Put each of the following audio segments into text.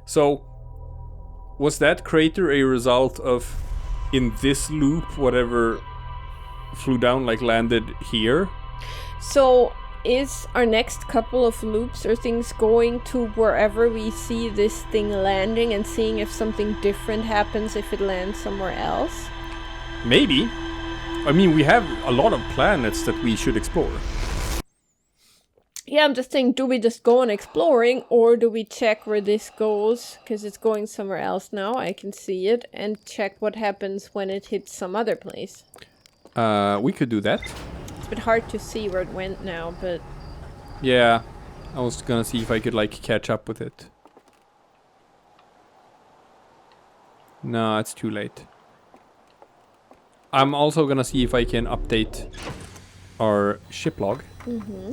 So, was that crater a result of, in this loop, whatever flew down, like, landed here? So, is our next couple of loops or things going to wherever we see this thing landing and seeing if something different happens if it lands somewhere else? Maybe. I mean, we have a lot of planets that we should explore. Yeah, I'm just saying, do we just go on exploring, or do we check where this goes, because it's going somewhere else now, I can see it, and check what happens when it hits some other place? We could do that. It's a bit hard to see where it went now, but... Yeah, I was gonna see if I could, like, catch up with it. No, it's too late. I'm also gonna see if I can update our ship log. Mm-hmm.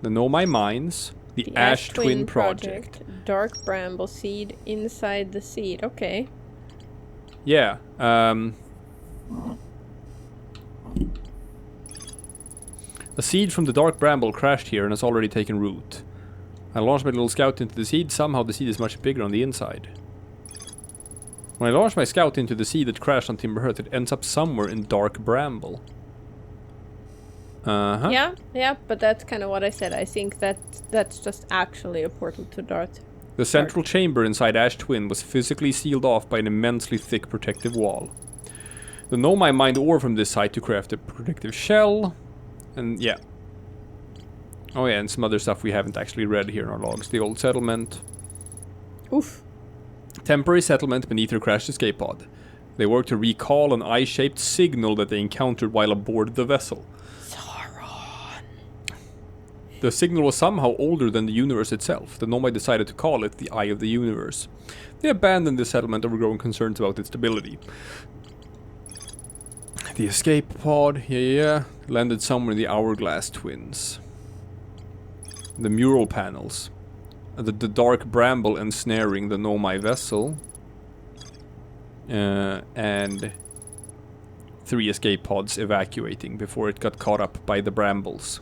The Know My Mines, the Ash Twin Project. Dark Bramble seed inside the seed. Okay. Yeah. A seed from the Dark Bramble crashed here and has already taken root. I launched my little scout into the seed. Somehow the seed is much bigger on the inside. When I launch my scout into the seed that crashed on Timberhearth, it ends up somewhere in Dark Bramble. Yeah, but that's kind of what I said. I think that's just actually a portal to Darth. The central chamber inside Ash Twin was physically sealed off by an immensely thick protective wall. The Know My Mind ore from this site to craft a protective shell. And yeah. Oh yeah, and some other stuff we haven't actually read here in our logs. The old settlement. Oof. Temporary settlement beneath their crashed escape pod. They worked to recall an eye-shaped signal that they encountered while aboard the vessel. The signal was somehow older than the universe itself. The Nomai decided to call it the Eye of the Universe. They abandoned the settlement over growing concerns about its stability. The escape pod, landed somewhere in the Hourglass Twins. The mural panels. The Dark Bramble ensnaring the Nomai vessel. And 3 escape pods evacuating before it got caught up by the Brambles.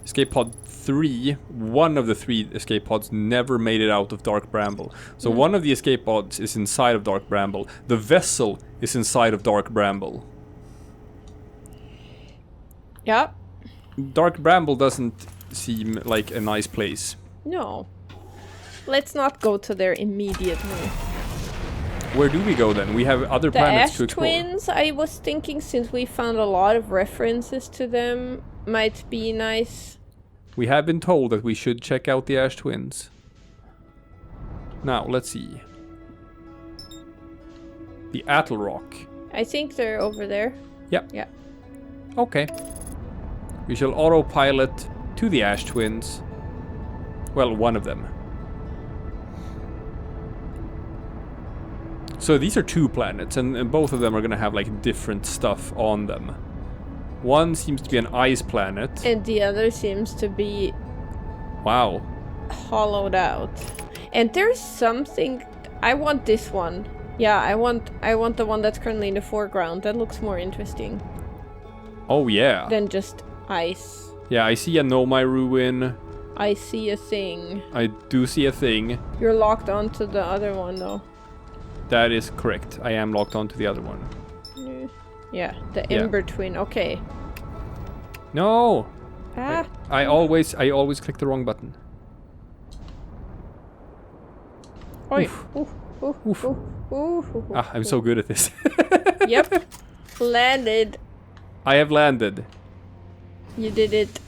Escape pod 3, one of the 3 escape pods never made it out of Dark Bramble. So one of the escape pods is inside of Dark Bramble. The vessel is inside of Dark Bramble. Yeah. Dark Bramble doesn't seem like a nice place. No. Let's not go to there immediately. Where do we go then? We have other planets to explore. The Ash Twins, I was thinking, since we found a lot of references to them, might be nice. We have been told that we should check out the Ash Twins. Now, let's see. The Atl Rock. I think they're over there. Yep. Yeah. Okay. We shall autopilot to the Ash Twins. Well, one of them. So these are 2 planets, and both of them are going to have, like, different stuff on them. One seems to be an ice planet. And the other seems to be... Wow. Hollowed out. And there's something... I want this one. Yeah, I want the one that's currently in the foreground. That looks more interesting. Oh, yeah. Than just ice. Yeah, I see a Nomai ruin. I see a thing. I do see a thing. You're locked onto the other one, though. That is correct. I am locked onto the other one. Yeah, the Ember Twin. Okay. No! Ah. I always click the wrong button. Oi. Oof. Ah, I'm so good at this. Yep. Landed. I have landed. You did it.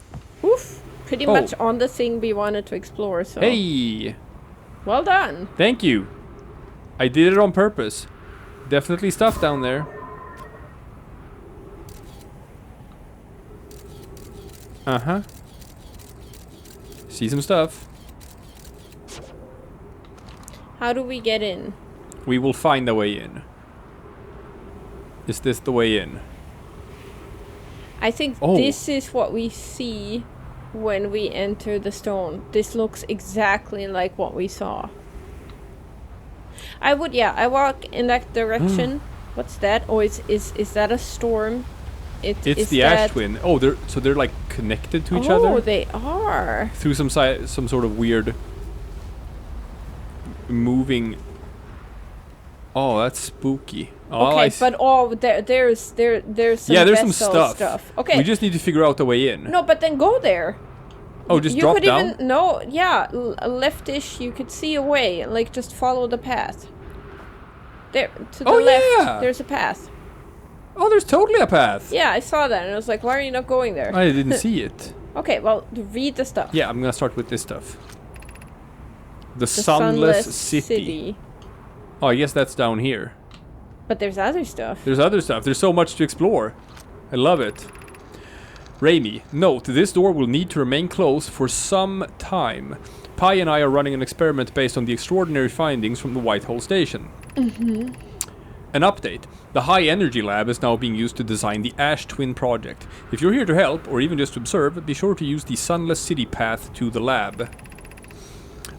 Oof. Pretty much on the thing we wanted to explore, so... Hey! Well done. Thank you. I did it on purpose. Definitely stuff down there. Uh-huh. See some stuff. How do we get in? We will find a way in. Is this the way in? I think this is what we see when we enter the stone. This looks exactly like what we saw. I walk in that direction. What's that? Oh, is that a storm? It's the Ash Twin. Oh, they're like connected to each other? Oh, they are. Through some sort of weird moving. Oh, that's spooky. Oh, Okay, but there's some yeah, there's some vessel stuff. Okay. We just need to figure out the way in. No, but then go there. Oh, just you drop could down? even no, yeah, leftish. You could see a way, like just follow the path. There to the left. Yeah. There's a path. Oh, there's totally a path. Yeah, I saw that, and I was like, why are you not going there? I didn't see it. Okay, well, read the stuff. Yeah, I'm gonna start with this stuff. The Sunless City. Oh, I guess that's down here. But there's other stuff. There's other stuff. There's so much to explore. I love it. Raimi, note, this door will need to remain closed for some time. Pi and I are running an experiment based on the extraordinary findings from the White Hole Station. Mm-hmm. An update. The High Energy Lab is now being used to design the Ash Twin project. If you're here to help, or even just to observe, be sure to use the Sunless City path to the lab.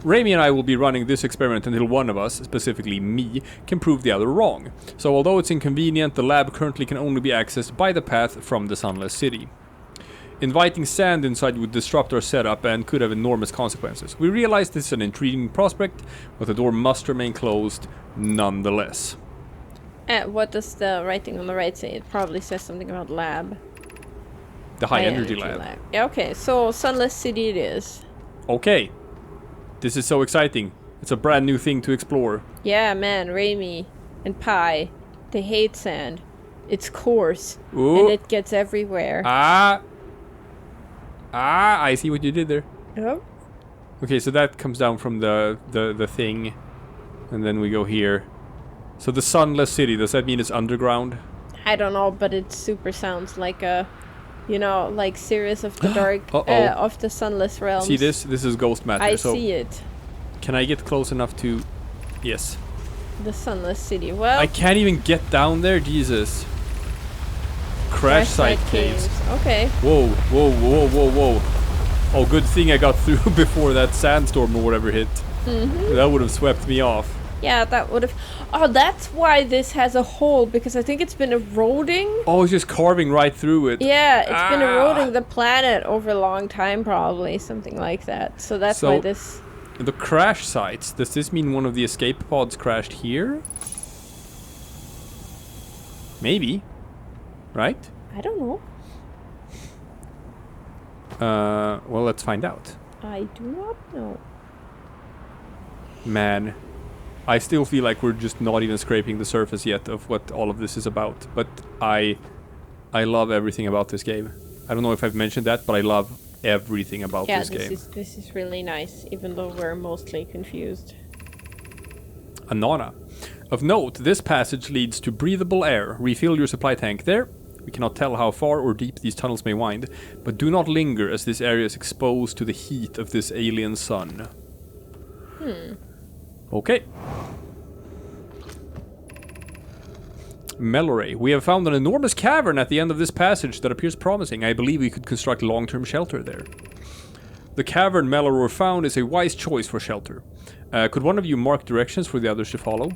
Raimi and I will be running this experiment until one of us, specifically me, can prove the other wrong. So although it's inconvenient, the lab currently can only be accessed by the path from the Sunless City. Inviting sand inside would disrupt our setup and could have enormous consequences. We realize this is an intriguing prospect, but the door must remain closed nonetheless. What does the writing on the right say? It probably says something about lab. The High Energy Lab. Yeah, okay, so Sunless City it is. Okay. This is so exciting. It's a brand new thing to explore. Yeah, man, Raimi and Pi, they hate sand. It's coarse, Ooh. and it gets everywhere. I see what you did there. Yep. Okay, so that comes down from the thing, and then we go here. So the Sunless City, does that mean it's underground? I don't know, but it super sounds like a, you know, like Series of the Dark, of the Sunless Realms. See this? This is ghost matter. I so see it. Can I get close enough to... Yes. The Sunless City. Well, I can't even get down there, Jesus. Crash site caves. Okay. Whoa, whoa, whoa, whoa, whoa. Oh, good thing I got through before that sandstorm or whatever hit. Mm-hmm. That would have swept me off. Yeah, that would have... Oh, that's why this has a hole, because I think it's been eroding. Oh, it's just carving right through it. Yeah, it's been eroding the planet over a long time, probably. Something like that. So that's why this... The crash sites, does this mean one of the escape pods crashed here? Maybe. Right? I don't know. Well, let's find out. I do not know. Man, I still feel like we're just not even scraping the surface yet of what all of this is about. But I love everything about this game. I don't know if I've mentioned that, but I love everything about this game. Yeah, this is really nice, even though we're mostly confused. Anana. Of note, this passage leads to breathable air. Refill your supply tank there. We cannot tell how far or deep these tunnels may wind, but do not linger as this area is exposed to the heat of this alien sun. Okay. Melloray. We have found an enormous cavern at the end of this passage that appears promising. I believe we could construct long-term shelter there. The cavern Melloray found is a wise choice for shelter. Could one of you mark directions for the others to follow?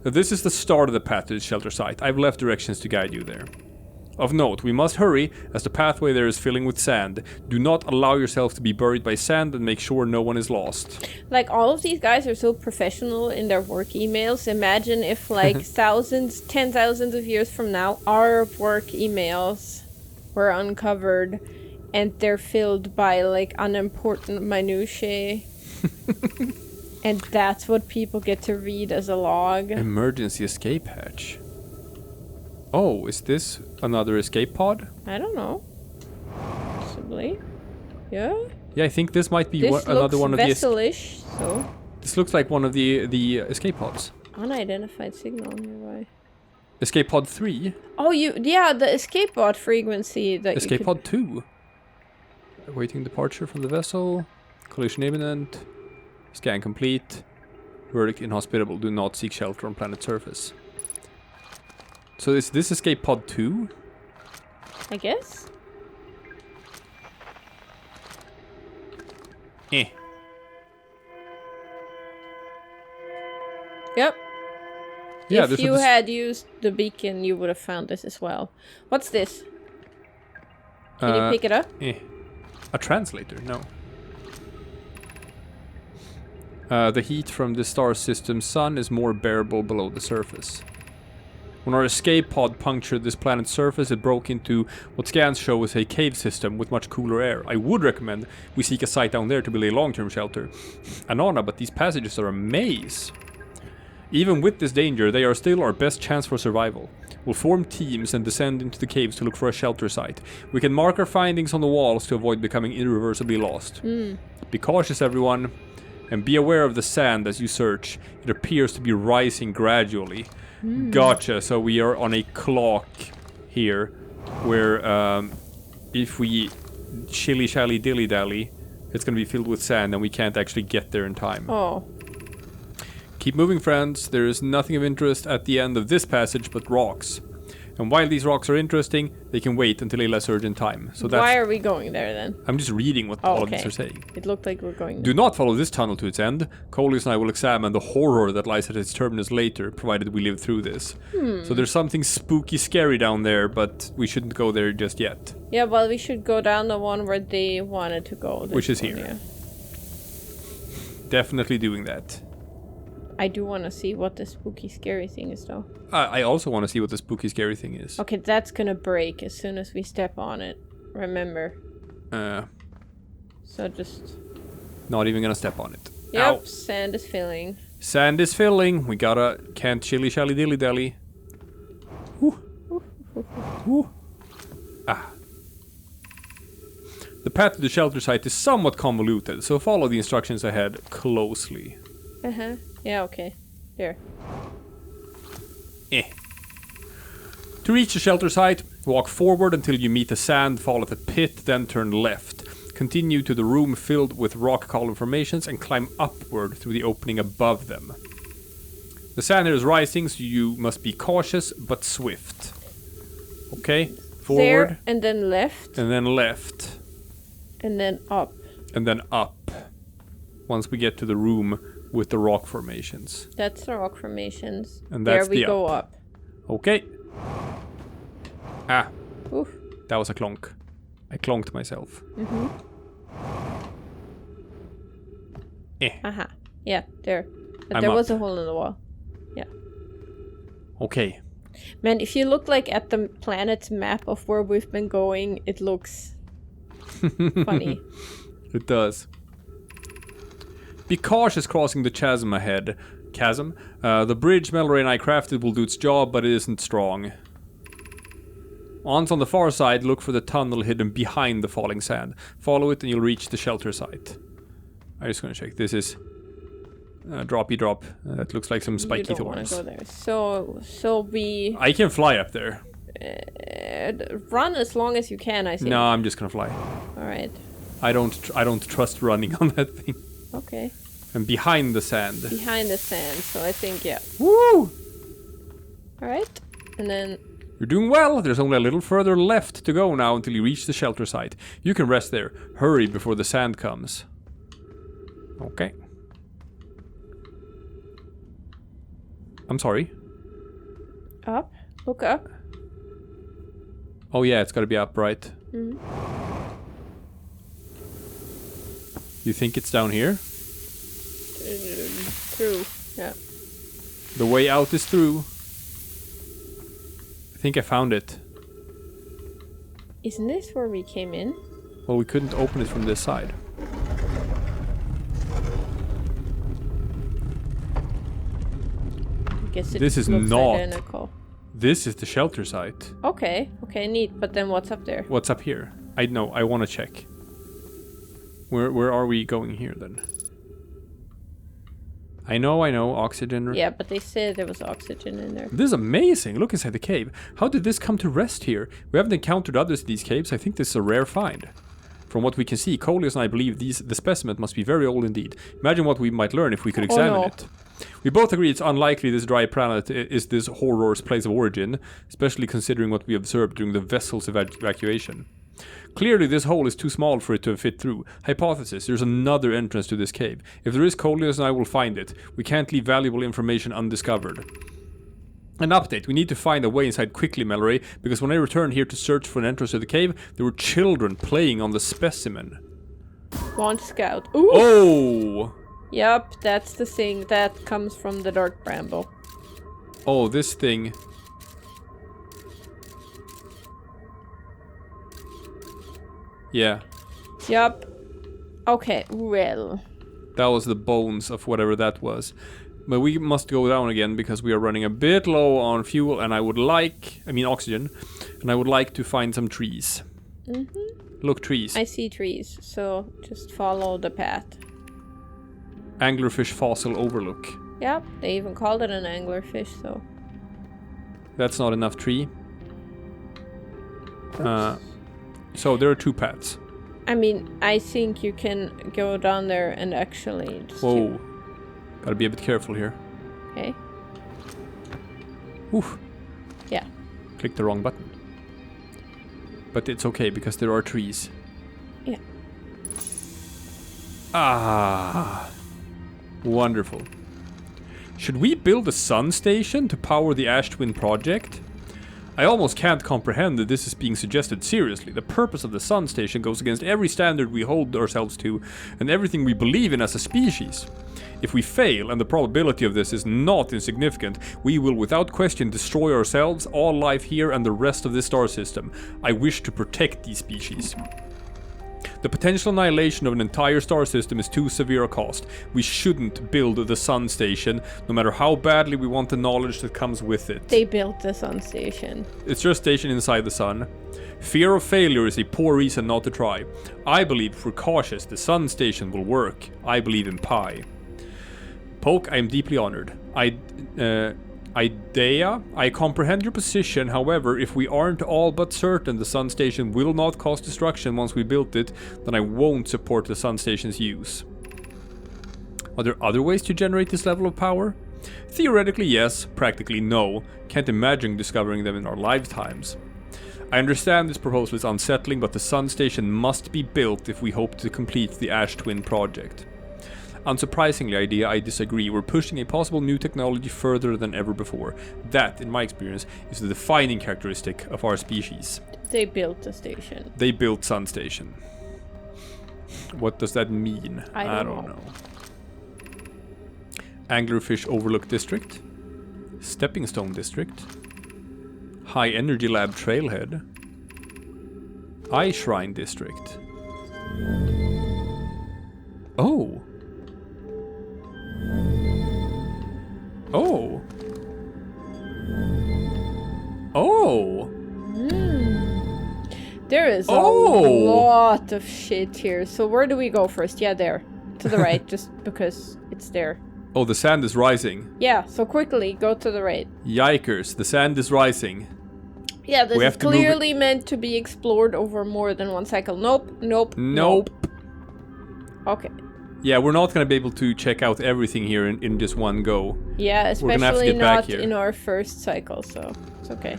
This is the start of the path to the shelter site. I've left directions to guide you there. Of note, we must hurry, as the pathway there is filling with sand. Do not allow yourself to be buried by sand and make sure no one is lost. Like, all of these guys are so professional in their work emails. Imagine if, like, thousands, 10,000 of years from now, our work emails were uncovered and they're filled by, like, unimportant minutiae. And that's what people get to read as a log. Emergency escape hatch. Oh, is this another escape pod? I don't know. Possibly. Yeah? Yeah, I think this might be another one of the... vessel-ish, so... This looks like one of the escape pods. Unidentified signal nearby. Escape pod 3? Oh, yeah, the escape pod frequency that Escape pod 2. Awaiting departure from the vessel. Collision imminent. Scan complete. Verdict inhospitable. Do not seek shelter on planet surface. So is this escape pod 2? I guess. Eh. Yep. Yeah, if you had used the beacon, you would have found this as well. What's this? Can you pick it up? Eh. A translator? No. The heat from the star system's sun is more bearable below the surface. When our escape pod punctured this planet's surface, it broke into what scans show as a cave system with much cooler air. I would recommend we seek a site down there to build a long-term shelter. Anana, but these passages are a maze. Even with this danger, they are still our best chance for survival. We'll form teams and descend into the caves to look for a shelter site. We can mark our findings on the walls to avoid becoming irreversibly lost. Be cautious, everyone, and be aware of the sand as you search. It appears to be rising gradually. Gotcha, so we are on a clock here, where if we shilly-shally dilly-dally, it's going to be filled with sand and we can't actually get there in time. Oh. Keep moving, friends. There is nothing of interest at the end of this passage but rocks. And while these rocks are interesting, they can wait until a less urgent time. So that's... Why are we going there then? I'm just reading what all of these are saying. It looked like we're going there. Do not follow this tunnel to its end. Coleus and I will examine the horror that lies at its terminus later, provided we live through this. So there's something spooky scary down there, but we shouldn't go there just yet. Yeah, well, we should go down the one where they wanted to go. Which is here. Yeah. Definitely doing that. I do want to see what the spooky scary thing is, though. I also want to see what the spooky scary thing is. Okay, that's gonna break as soon as we step on it. Remember. So just... Not even gonna step on it. Yep, Ow. sand is filling. Sand is filling. We can't shilly-shally dilly-dally. The path to the shelter site is somewhat convoluted, so follow the instructions ahead closely. Yeah, okay. There. To reach the shelter site, walk forward until you meet the sand fall at the pit, then turn left. Continue to the room filled with rock column formations and climb upward through the opening above them. The sand here is rising, so you must be cautious but swift. Okay, forward. There, and then left. And then left. And then up. And then up. Once we get to the room with the rock formations. That's the rock formations. And that's there we the go up. up. Okay. Oof. That was a clonk. I clonked myself. Yeah, there. But there was a hole in the wall. Yeah. Okay. Man, if you look like at the planet's map of where we've been going, it looks funny. It does. Be cautious crossing the chasm ahead. Chasm? The bridge Mallory and I crafted will do its job, but it isn't strong. Once on the far side, look for the tunnel hidden behind the falling sand. Follow it and you'll reach the shelter site. I'm just gonna check. This is droppy drop. That looks like some spiky thorns. You don't want to go there. So we... I can fly up there. Run as long as you can, I think. No, I'm just gonna fly. Alright. I don't trust running on that thing. Okay. And behind the sand. Behind the sand, so I think, yeah. Woo! Alright. And then... You're doing well. There's only a little further left to go now until you reach the shelter site. You can rest there. Hurry before the sand comes. Okay. I'm sorry. Up. Look up. Oh yeah, it's gotta be up, right? Mm-hmm. You think it's down here? Through. Yeah. The way out is through. I think I found it. Isn't this where we came in? Well, we couldn't open it from this side. I guess it This is looks not. identical. This is the shelter site. Okay, neat. But then what's up there? What's up here? I know, I want to check. Where are we going here then? I know, oxygen. Yeah, but they said there was oxygen in there. This is amazing. Look inside the cave. How did this come to rest here? We haven't encountered others in these caves. I think this is a rare find. From what we can see, Coleus and I believe the specimen must be very old indeed. Imagine what we might learn if we could examine it. We both agree it's unlikely this dry planet is this horror's place of origin, especially considering what we observed during the vessel's evacuation. Clearly this hole is too small for it to have fit through. Hypothesis, there's another entrance to this cave. If there is, Coleus and I will find it. We can't leave valuable information undiscovered. An update, we need to find a way inside quickly, Mallory, because when I returned here to search for an entrance to the cave, there were children playing on the specimen. Launch scout. Ooh! Oh! Yup, that's the thing that comes from the Dark Bramble. Oh, this thing. Yeah. Yup. Okay, well. That was the bones of whatever that was. But we must go down again because we are running a bit low on fuel and oxygen. And I would like to find some trees. Look, trees. I see trees, so just follow the path. Anglerfish fossil overlook. Yep, they even called it an anglerfish, so. That's not enough tree. So there are 2 paths. I mean, I think you can go down there and actually just... Whoa. Gotta be a bit careful here. Okay. Oof. Yeah. Click the wrong button. But it's okay because there are trees. Yeah. Ah. Wonderful. Should we build a sun station to power the Ash Twin project? I almost can't comprehend that this is being suggested seriously. The purpose of the sun station goes against every standard we hold ourselves to and everything we believe in as a species. If we fail, and the probability of this is not insignificant, we will without question destroy ourselves, all life here, and the rest of this star system. I wish to protect these species. The potential annihilation of an entire star system is too severe a cost. We shouldn't build the sun station, no matter how badly we want the knowledge that comes with it. They built the sun station. It's just a station inside the sun. Fear of failure is a poor reason not to try. I believe if we're cautious, the sun station will work. I believe in pi. Poke, I am deeply honored. Idea, I comprehend your position. However, if we aren't all but certain the sun station will not cause destruction once we built it, then I won't support the sun station's use. Are there other ways to generate this level of power? Theoretically, yes. Practically, no. Can't imagine discovering them in our lifetimes. I understand this proposal is unsettling, but the sun station must be built if we hope to complete the Ash Twin project. Unsurprisingly, idea, I disagree. We're pushing a possible new technology further than ever before. That, in my experience, is the defining characteristic of our species. They built the station. They built Sun Station. What does that mean? I don't know. Anglerfish Overlook District. Stepping Stone District. High Energy Lab Trailhead. Eye Shrine District. Oh. Oh. Oh. There is a lot of shit here. So where do we go first? Yeah, there. To the right, just because it's there. Oh, the sand is rising. Yeah, so quickly, go to the right. Yikers, the sand is rising. Yeah, this is clearly meant to be explored over more than one cycle. Nope. Okay. Yeah, we're not going to be able to check out everything here in just one go. Yeah, especially not in our first cycle, so it's okay.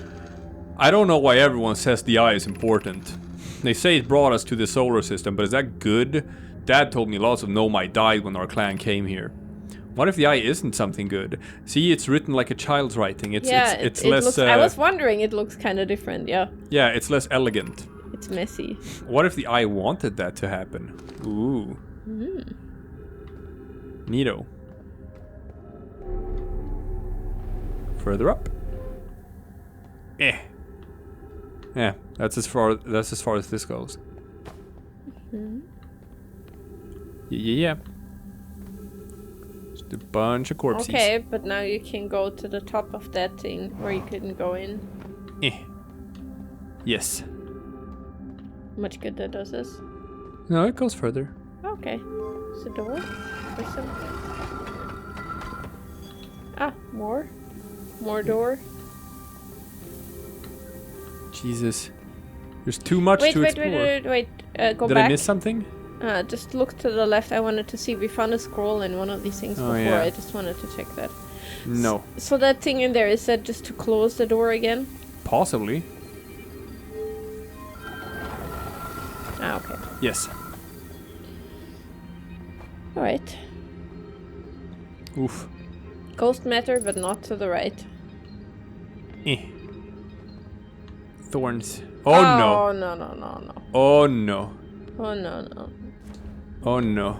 I don't know why everyone says the eye is important. They say it brought us to the solar system, but is that good? Dad told me lots of Nomai died when our clan came here. What if the eye isn't something good? See, it's written like a child's writing. It's less... Looks, I was wondering, it looks kind of different, yeah. Yeah, it's less elegant. It's messy. What if the eye wanted that to happen? Ooh. Neato. Further up. Yeah, that's as far as this goes. Yeah. Just a bunch of corpses. Okay, but now you can go to the top of that thing where you couldn't go in. Yes. How much good that does us? No, it goes further. Okay. It's a door or something. Ah, more. More door. Jesus. There's too much to explore. Wait. Go back. Did I miss something? Just look to the left. I wanted to see. We found a scroll in one of these things before. Yeah. I just wanted to check that. No. So that thing in there, is that just to close the door again? Possibly. Ah, okay. Yes. Alright. Oof. Ghost matter, but not to the right. Thorns. Oh no. No. Oh no. Oh no. Oh no.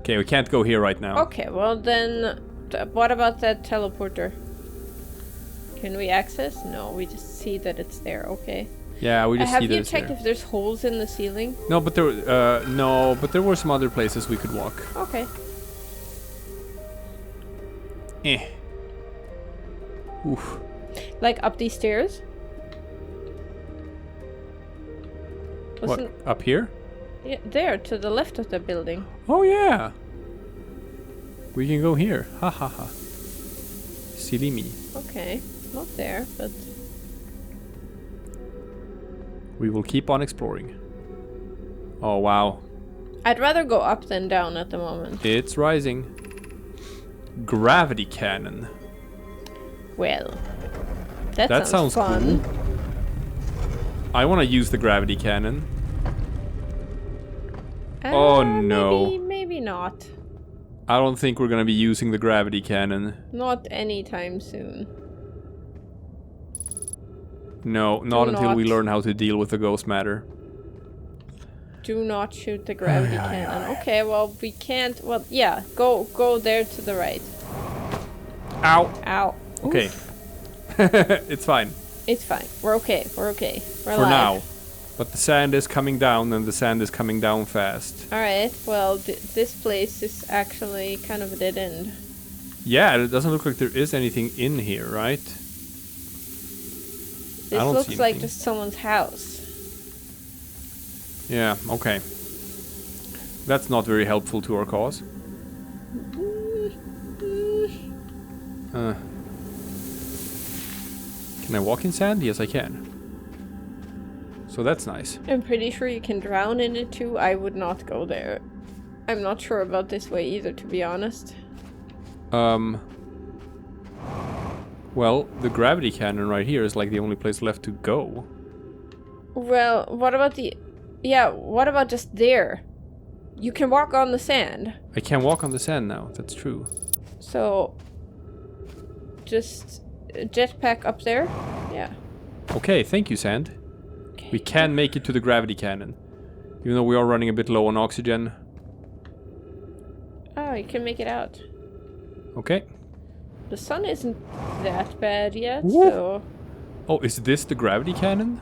Okay, we can't go here right now. Okay, well then, what about that teleporter? Can we access? No, we just see that it's there. Okay. Yeah, we just see Have that you it's checked here. if there's holes in the ceiling? No, but there were some other places we could walk. Okay. Oof. Like up these stairs? What? Up here? Yeah, there, to the left of the building. Oh yeah. We can go here. Ha ha ha. Silly me. Okay, not there, but... We will keep on exploring. Oh wow. I'd rather go up than down at the moment. It's rising. Gravity cannon. Well, that sounds fun. cool. I want to use the gravity cannon. Oh no. Maybe not. I don't think we're gonna be using the gravity cannon. Not anytime soon. No, not until we learn how to deal with the ghost matter. Do not shoot the gravity cannon. Okay, well we can't. Well, yeah, go there to the right. Ow. Ow. Okay. It's fine. It's fine. We're okay. We're okay. We're For alive. now. But the sand is coming down, and the sand is coming down fast. Alright, well, this place is actually kind of a dead end. Yeah, it doesn't look like there is anything in here, right? This don't looks see like anything. just someone's house. Yeah, okay. That's not very helpful to our cause. Can I walk in sand? Yes, I can. So that's nice. I'm pretty sure you can drown in it too. I would not go there. I'm not sure about this way either, to be honest. Well, the gravity cannon right here is like the only place left to go. Well, what about the... Yeah, what about just there? You can walk on the sand. I can walk on the sand now, that's true. So... Just... jetpack up there? Yeah. Okay, thank you, sand. Okay. We can make it to the gravity cannon. Even though we are running a bit low on oxygen. Oh, you can make it out. Okay. The sun isn't that bad yet, Woo. so... Oh, is this the gravity cannon?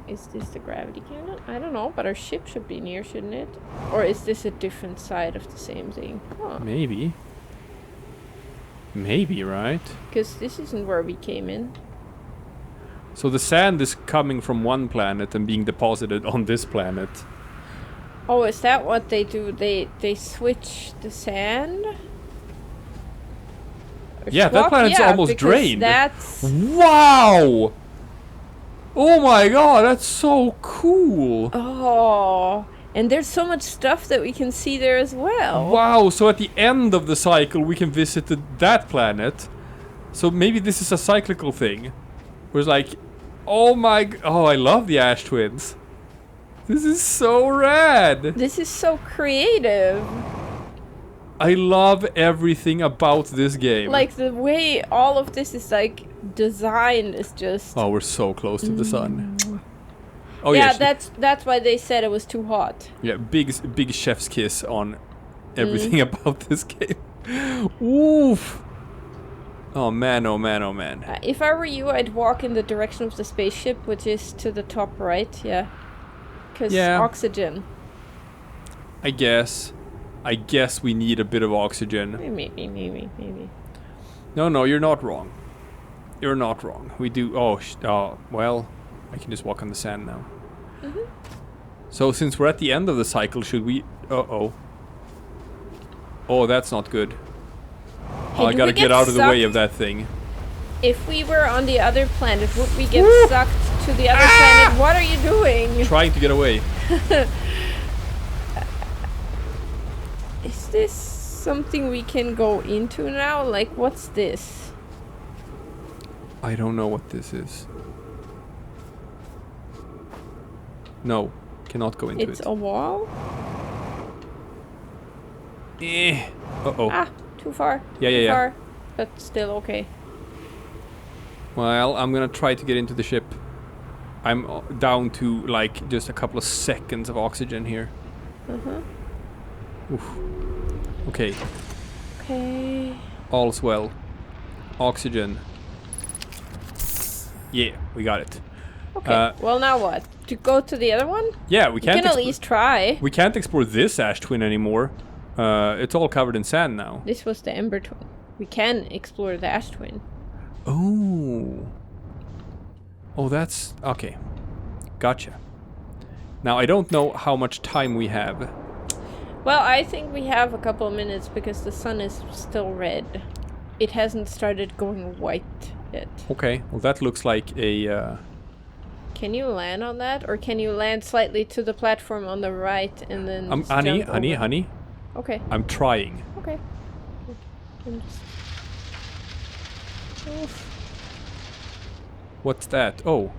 Is this the gravity cannon? I don't know, but our ship should be near, shouldn't it? Or is this a different side of the same thing? Huh. Maybe. Maybe, right? Because this isn't where we came in. So the sand is coming from one planet and being deposited on this planet. Oh, is that what they do? They switch the sand? Or Yeah, that swap? planet's Yeah, almost because drained. That's... Wow! Oh my god, that's so cool! Oh, and there's so much stuff that we can see there as well. Wow, so at the end of the cycle we can visit that planet. So maybe this is a cyclical thing. Where it's like, oh I love the Ash Twins. This is so rad! This is so creative. I love everything about this game. Like the way all of this is like designed is just... Oh, we're so close to the sun. Oh yeah, yeah, that's why they said it was too hot. yeah, big chef's kiss on everything about this game. Oof. Oh man, oh man, oh man. If I were you, I'd walk in the direction of the spaceship, which is to the top right, yeah. Because oxygen. I guess we need a bit of oxygen. Maybe. No, you're not wrong. You're not wrong. We do. Oh, well, I can just walk on the sand now. So since we're at the end of the cycle, should we? Oh, that's not good. Hey, I gotta get out of the way of that thing. If we were on the other planet, would we get sucked to the other planet? What are you doing? Trying to get away. Is this something we can go into now? Like, what's this? I don't know what this is. No, cannot go into it. It's a wall? Uh-oh. Ah, too far. Yeah, too yeah. far, but still okay. Well, I'm gonna try to get into the ship. I'm down to like just a couple of seconds of oxygen here. Oof. Okay. Okay. All's well. Oxygen. Yeah, we got it. Okay. Well, now what? To go to the other one? Yeah, we We can't. can at least try. We can't explore this ash twin anymore. It's all covered in sand now. This was the Ember Twin. We can explore the Ash Twin. Oh. Oh, that's... Okay. Gotcha. Now, I don't know how much time we have. Well, I think we have a couple of minutes because the sun is still red. It hasn't started going white yet. Okay, well that looks like a... Can you land on that? Or can you land slightly to the platform on the right and then just honey, jump honey, over? honey. Okay. I'm trying. Okay. I'm just... Oof. What's that? Oh.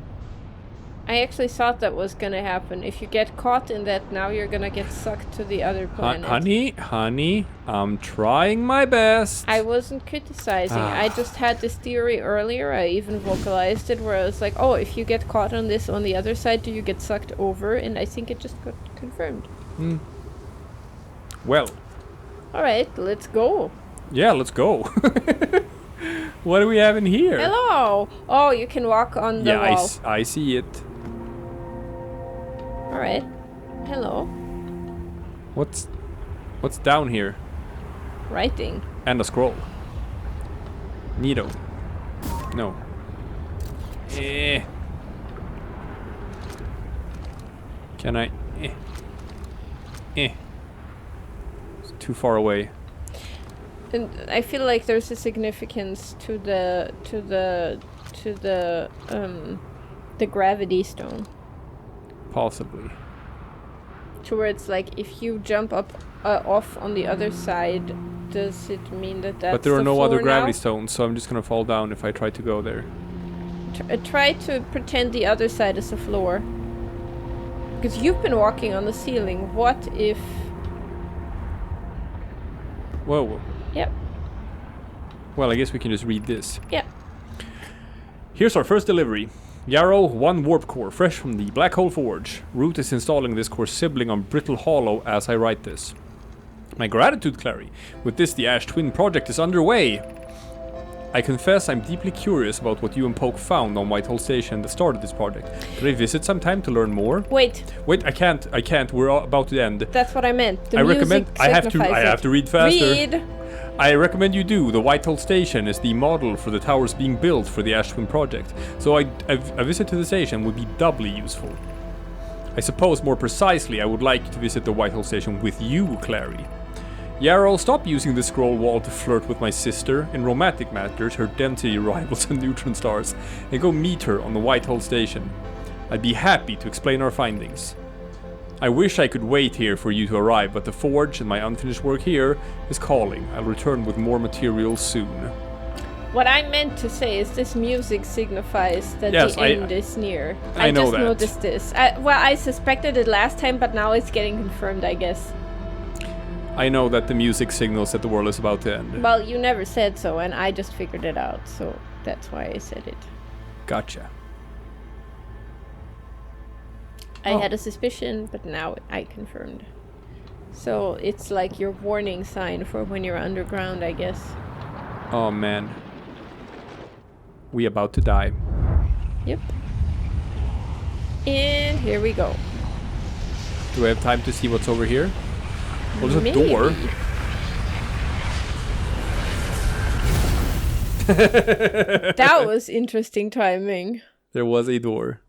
I actually thought that was gonna happen. If you get caught in that now, you're gonna get sucked to the other planet. Honey, I'm trying my best. I wasn't criticizing. I just had this theory earlier. I even vocalized it where I was like, oh, if you get caught on this on the other side, do you get sucked over? And I think it just got confirmed. Well. Alright, let's go. Yeah, let's go. What do we have in here? Hello! Oh, you can walk on the wall. Yeah, I see it. Alright. Hello. What's down here? Writing. And a scroll. Neato. No. Can I? It's too far away. And I feel like there's a significance to the gravity stone. Possibly. To where it's like if you jump up off on the other side, does it mean that that's But there are the no other floor gravity now? stones, so I'm just gonna fall down if I try to go there. Try to pretend the other side is the floor. Because you've been walking on the ceiling. What if... Whoa. Yep. Well, I guess we can just read this. Yeah. Here's our first delivery. Yarrow, 1 warp core, fresh from the Black Hole Forge. Root is installing this core sibling on Brittle Hollow as I write this. My gratitude, Clary. With this, the Ash Twin project is underway. I confess I'm deeply curious about what you and Poke found on Whitehall Station at the start of this project. Could I visit sometime to learn more? Wait. Wait, I can't. We're about to end. That's what I meant. The I music recommend. I have to read faster. Read. I recommend you do. The Whitehall Station is the model for the towers being built for the Ash Twin project, so a visit to the station would be doubly useful. I suppose more precisely, I would like to visit the Whitehall Station with you, Clary. Yarrow, stop using the scroll wall to flirt with my sister. In romantic matters, her density rivals and neutron stars, and go meet her on the Whitehall Station. I'd be happy to explain our findings. I wish I could wait here for you to arrive, but the forge and my unfinished work here is calling. I'll return with more material soon. What I meant to say is this music signifies that the end is near. I know just that. Noticed this. I suspected it last time, but now it's getting confirmed, I guess. I know that the music signals that the world is about to end. Well, you never said so, and I just figured it out, so that's why I said it. Gotcha. I had a suspicion, but now I confirmed. So it's like your warning sign for when you're underground, I guess. Oh man. We about to die. Yep. And here we go. Do I have time to see what's over here? Well, there's Maybe. a door. That was interesting timing. There was a door.